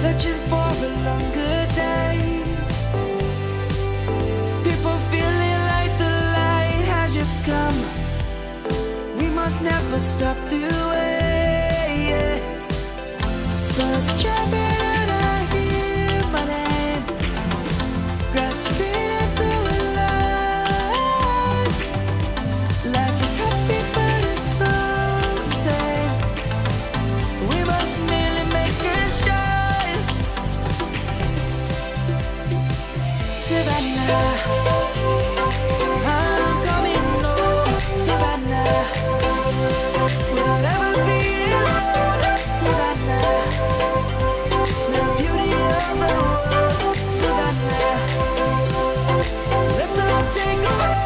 searching for a longer day. People feeling like the light has just come. We must never stop the way. Birds chirping and I hear my name, grasping into a life. Life is happy but it's so tame. We must merely make a start. Savannah, I'm coming home. Savannah, we'll never be alone. Savannah, the beauty of the world. Savannah, let's all take a walk.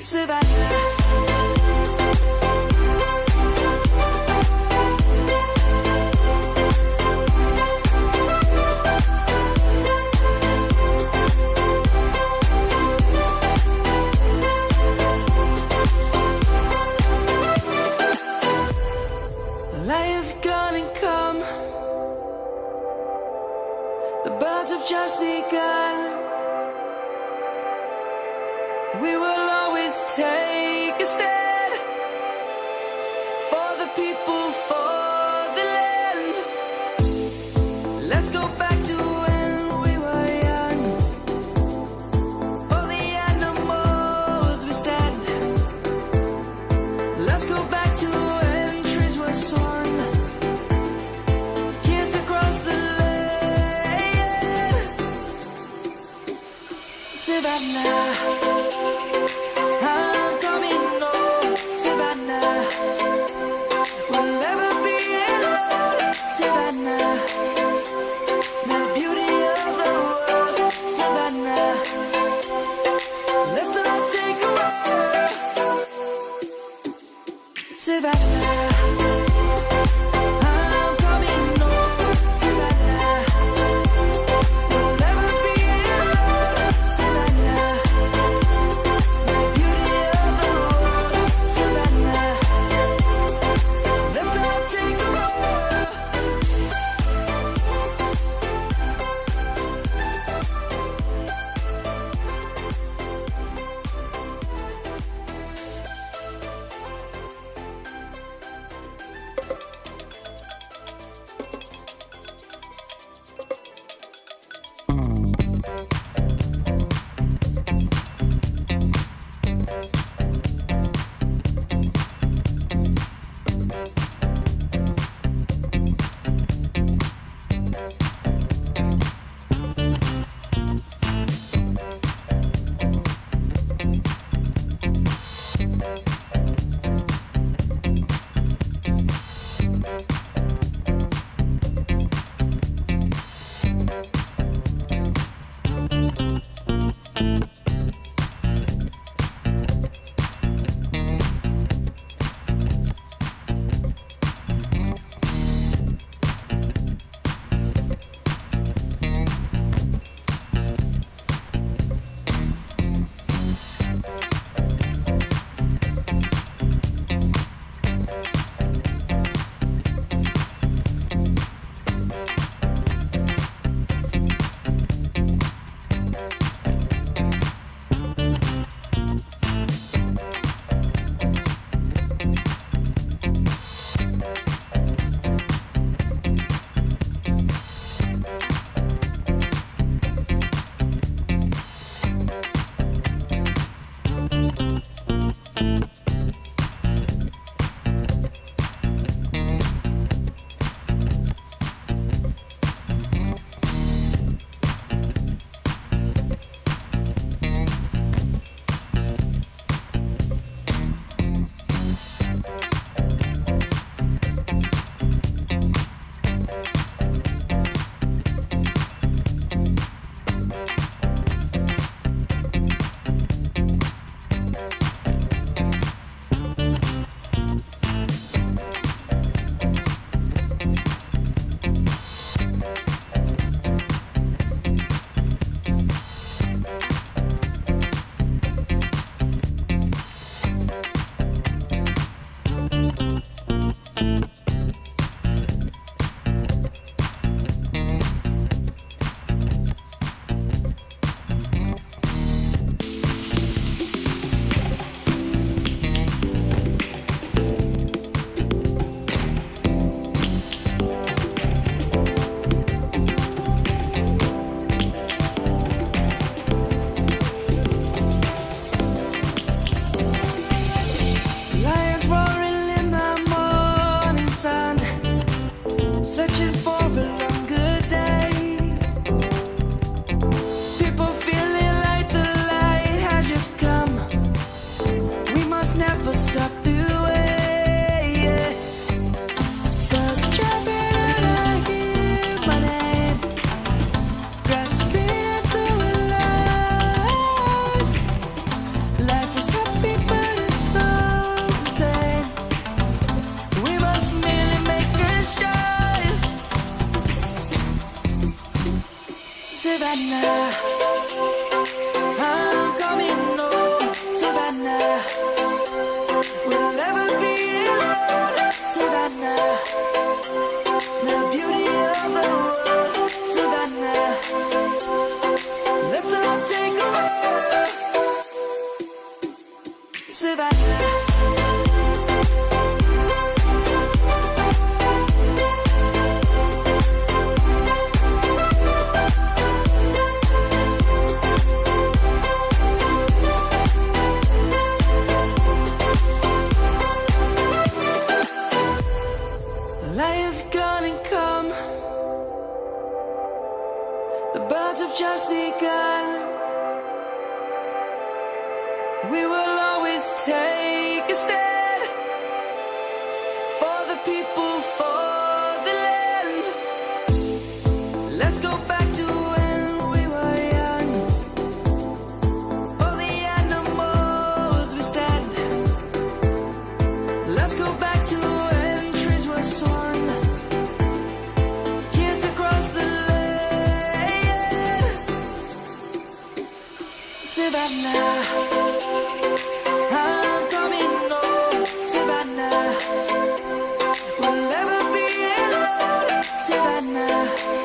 Savannah. Gonna come. The birds have just begun. We will always take a stand for the people, for the land. Let's go back to when we were young. For the animals we stand. Let's go back to when trees were swung. Savannah, I'm coming home. Savannah, we'll never be alone. Savannah, the beauty of the world. Savannah, let's all take a walk. Savannah. sun, searching for a longer day. People feeling like the light has just come. We must never stop the way, yeah. Birds chirping and I hear my name, grasping into life. Life is happy but it's so insane. We must merely make a start. Savannah, I'm coming home. Savannah, we'll never be alone. Savannah, the beauty of the world. Savannah, let's all take a walk. Savannah. Lion's gonna come. The birds have just begun. We will always take a stand for the people, for the land. Let's go back to when we were young. For the animals we stand. Let's go back to when trees were swung. Kids across the land. Savannah, I'm coming home. Savannah, we'll never be alone. Savannah.